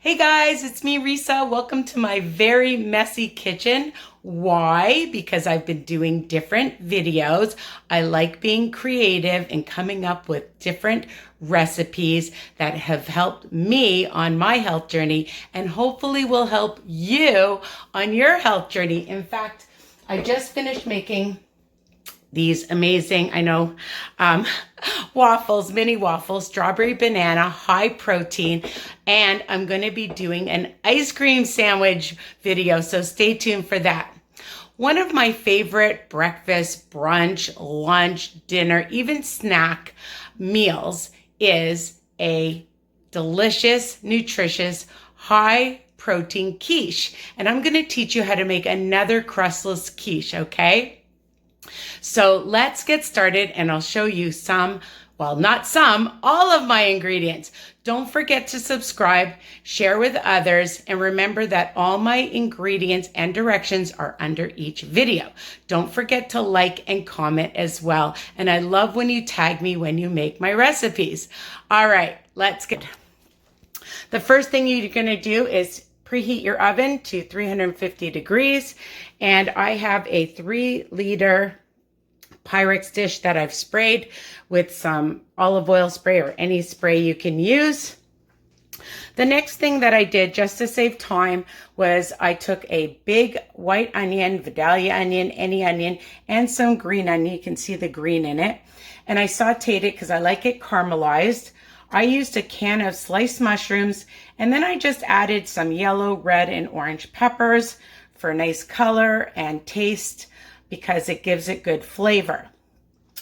Hey guys, it's me, Risa. Welcome to my very messy kitchen. Why? Because I've been doing different videos. I like being creative and coming up with different recipes that have helped me on my health journey and hopefully will help you on your health journey. In fact, I just finished making these amazing, waffles, mini waffles, strawberry banana, high protein, and I'm going to be doing an ice cream sandwich video, so stay tuned for that. One of my favorite breakfast, brunch, lunch, dinner, even snack meals is a delicious, nutritious, high protein quiche. And I'm going to teach you how to make another crustless quiche, okay? So let's get started and I'll show you all of my ingredients. Don't forget to subscribe, share with others, and remember that all my ingredients and directions are under each video. Don't forget to like and comment as well. And I love when you tag me when you make my recipes. All right, let's get. The first thing you're gonna do is preheat your oven to 350 degrees. And I have a 3-liter Pyrex dish that I've sprayed with some olive oil spray or any spray you can use. The next thing that I did just to save time was I took a big white onion, Vidalia onion, any onion, and some green onion. You can see the green in it. And I sauteed it because I like it caramelized. I used a can of sliced mushrooms, and then I just added some yellow, red, and orange peppers for nice color and taste because it gives it good flavor.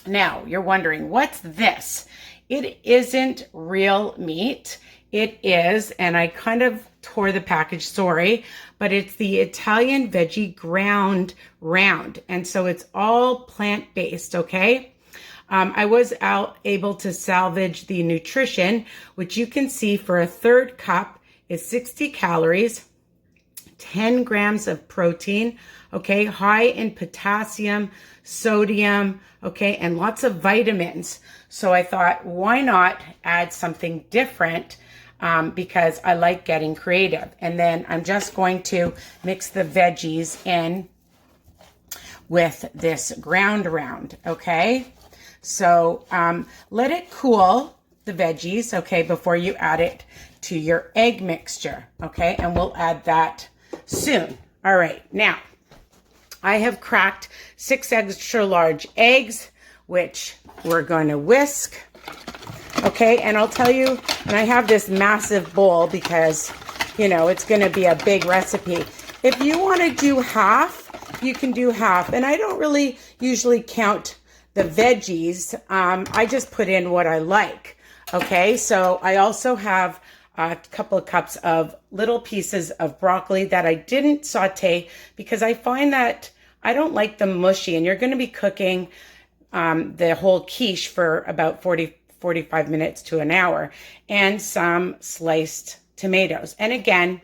Now, you're wondering, what's this? It isn't real meat. It is, and I kind of tore the package, sorry, but it's the Italian veggie ground round. And so it's all plant-based, okay? I was able to salvage the nutrition, which you can see for a third cup is 60 calories, 10 grams of protein, okay, high in potassium, sodium, okay, and lots of vitamins. So I thought, why not add something different because I like getting creative. And then I'm just going to mix the veggies in with this ground round, okay? So let it cool, the veggies, okay, before you add it to your egg mixture, okay? And we'll add that soon. All right, now I have cracked 6 extra large eggs, which we're going to whisk, okay? And I'll tell you, and I have this massive bowl because, you know, it's going to be a big recipe. If you want to do half, you can do half. And I don't really usually count the veggies. I just put in what I like, okay? So I also have a couple of cups of little pieces of broccoli that I didn't saute because I find that I don't like them mushy, and you're going to be cooking the whole quiche for about 45 minutes to an hour, and some sliced tomatoes. And again,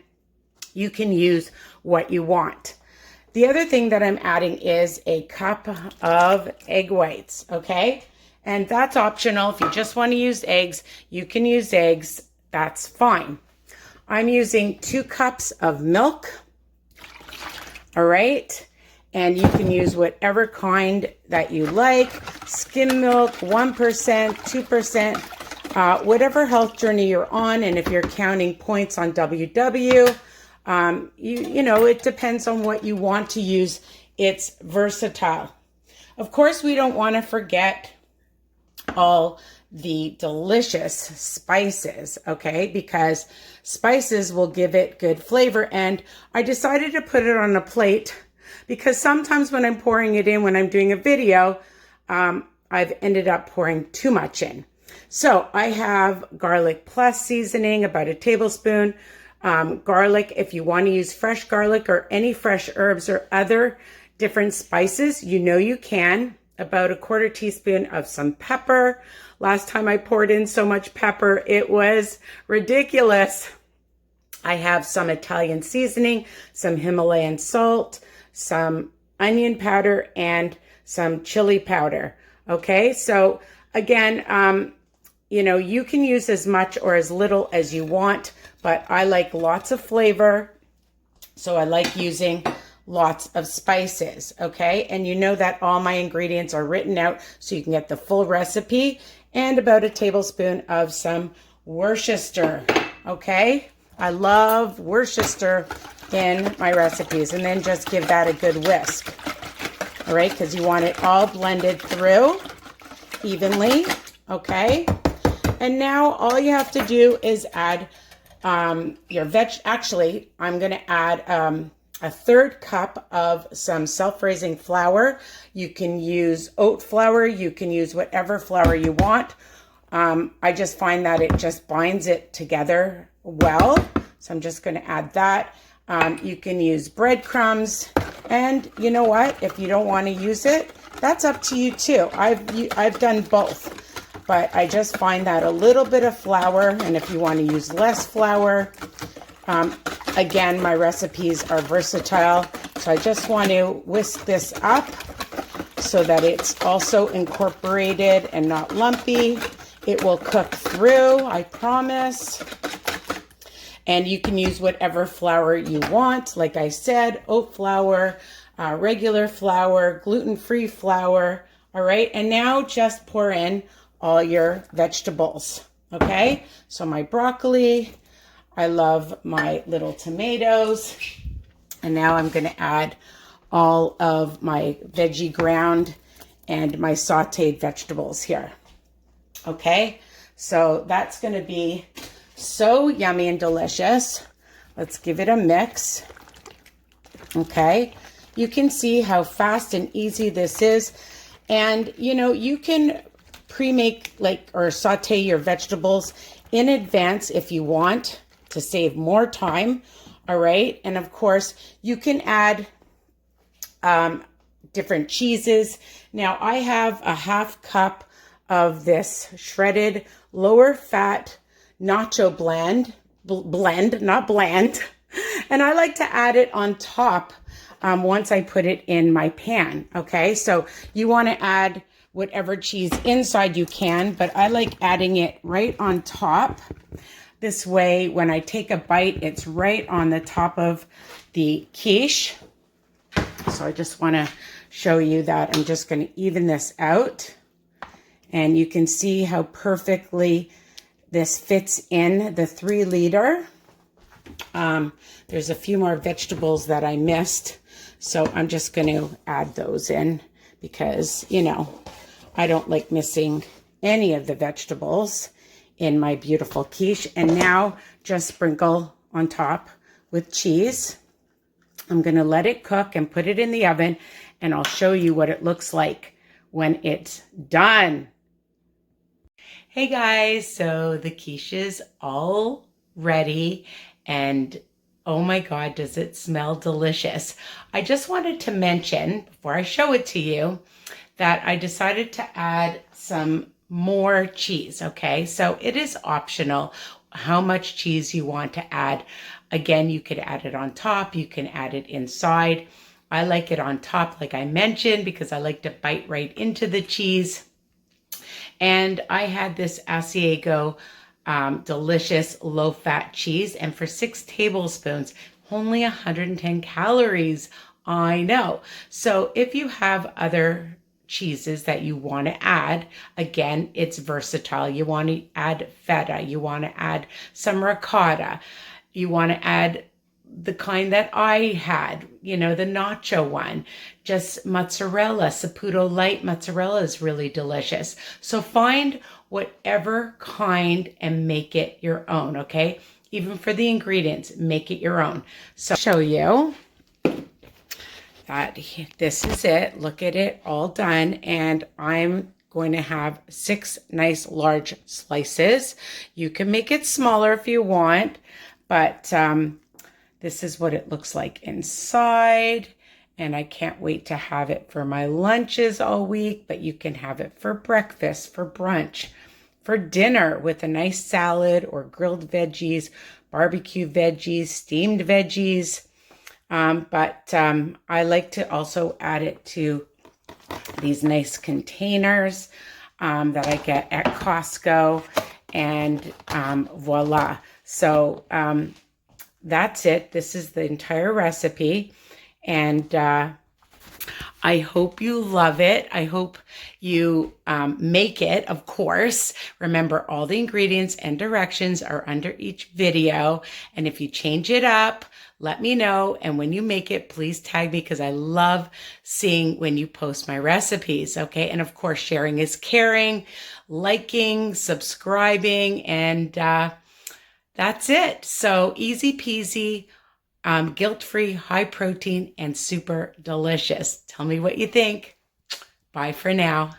you can use what you want. The other thing that I'm adding is a cup of egg whites, okay? And that's optional. If you just want to use eggs, you can use eggs. That's fine. I'm using 2 cups of milk, all right? And you can use whatever kind that you like. Skim milk, 1%, 2%, whatever health journey you're on. And if you're counting points on WW, you know, it depends on what you want to use. It's versatile. Of course, we don't want to forget all the delicious spices, okay? Because spices will give it good flavor. And I decided to put it on a plate because sometimes when I'm pouring it in, when I'm doing a video, I've ended up pouring too much in. So I have garlic plus seasoning, about a tablespoon. Garlic, if you want to use fresh garlic or any fresh herbs or other different spices, you know you can. About a 1/4 teaspoon of some pepper. Last time I poured in so much pepper, it was ridiculous. I have some Italian seasoning, some Himalayan salt, some onion powder, and some chili powder. Okay, so again, you know, you can use as much or as little as you want, but I like lots of flavor. So I like using lots of spices, okay? And you know that all my ingredients are written out so you can get the full recipe, and about a tablespoon of some Worcestershire, okay? I love Worcestershire in my recipes, and then just give that a good whisk, all right? Because you want it all blended through evenly, okay? And now all you have to do is add your actually, I'm going to add a 1/3 cup of some self-raising flour. You can use oat flour. You can use whatever flour you want. I just find that it just binds it together well. So I'm just going to add that. You can use breadcrumbs. And you know what? If you don't want to use it, that's up to you too. I've done both. But I just find that a little bit of flour, and if you want to use less flour, again, my recipes are versatile. So I just want to whisk this up so that it's also incorporated and not lumpy. It will cook through, I promise. And you can use whatever flour you want. Like I said, oat flour, regular flour, gluten-free flour. All right, and now just pour in all your vegetables, okay? So my broccoli, I love my little tomatoes, and now I'm gonna add all of my veggie ground and my sauteed vegetables here, okay? So that's gonna be so yummy and delicious. Let's give it a mix, okay? You can see how fast and easy this is, and you know, you can pre-make or saute your vegetables in advance if you want to save more time, all right? And of course, you can add different cheeses. Now, I have a 1/2 cup of this shredded lower fat nacho blend, not bland. And I like to add it on top once I put it in my pan, okay? So you want to add whatever cheese inside you can, but I like adding it right on top. This way, when I take a bite, it's right on the top of the quiche. So I just want to show you that. I'm just going to even this out. And you can see how perfectly this fits in the 3-liter. There's a few more vegetables that I missed. So I'm just going to add those in because, you know, I don't like missing any of the vegetables in my beautiful quiche. And now just sprinkle on top with cheese. I'm going to let it cook and put it in the oven, and I'll show you what it looks like when it's done. Hey guys, so the quiche is all ready, and oh my God, does it smell delicious. I just wanted to mention before I show it to you that I decided to add some more cheese, okay? So it is optional how much cheese you want to add. Again, you could add it on top, you can add it inside. I like it on top, like I mentioned, because I like to bite right into the cheese. And I had this Asiago delicious low-fat cheese, and for 6 tablespoons, only 110 calories. I know. So if you have other cheeses that you want to add, again, it's versatile. You want to add feta, you want to add some ricotta, you want to add the kind that I had, you know, the nacho one, just mozzarella, Saputo light mozzarella is really delicious. So find whatever kind and make it your own, okay? Even for the ingredients, make it your own. So I'll show you that this is it. Look at it, all done. And I'm going to have 6 nice large slices. You can make it smaller if you want, but this is what it looks like inside. And I can't wait to have it for my lunches all week, but you can have it for breakfast, for brunch, for dinner with a nice salad or grilled veggies, barbecue veggies, steamed veggies. But I like to also add it to these nice containers. that I get at Costco, and voila. So that's it. This is the entire recipe, and I hope you love it. I hope you make it, of course. Remember, all the ingredients and directions are under each video. And if you change it up, let me know. And when you make it, please tag me, because I love seeing when you post my recipes. Okay. And of course, sharing is caring, liking, subscribing, and that's it. So easy peasy. Guilt-free, high protein, and super delicious. Tell me what you think. Bye for now.